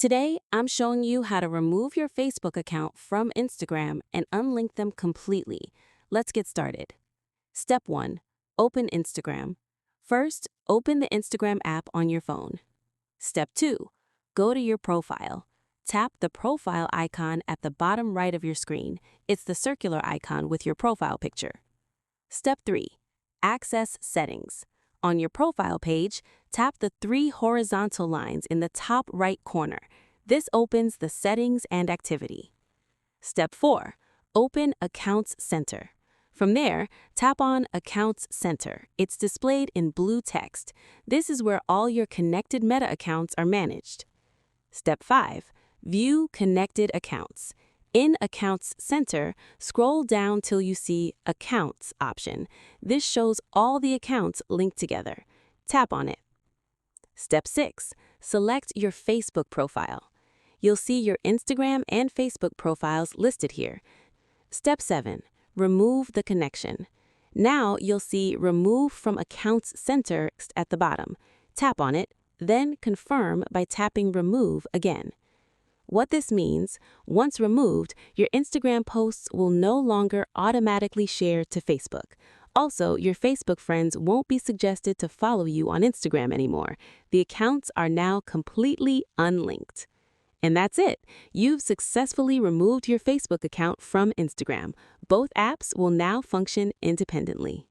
Today, I'm showing you how to remove your Facebook account from Instagram and unlink them completely. Let's get started. Step 1. Open Instagram. First, open the Instagram app on your phone. Step 2. Go to your profile. Tap the profile icon at the bottom right of your screen. It's the circular icon with your profile picture. Step 3. Access Settings. On your profile page, tap the three horizontal lines in the top right corner. This opens the Settings and Activity. Step 4. Open Accounts Center. From there, tap on Accounts Center. It's displayed in blue text. This is where all your connected Meta accounts are managed. Step 5. View Connected Accounts. In Accounts Center, scroll down till you see Accounts option. This shows all the accounts linked together. Tap on it. Step 6. Select your Facebook profile. You'll see your Instagram and Facebook profiles listed here. Step 7. Remove the connection. Now you'll see Remove from Accounts Center at the bottom. Tap on it, then confirm by tapping Remove again. What this means, once removed, your Instagram posts will no longer automatically share to Facebook. Also, your Facebook friends won't be suggested to follow you on Instagram anymore. The accounts are now completely unlinked. And that's it. You've successfully removed your Facebook account from Instagram. Both apps will now function independently.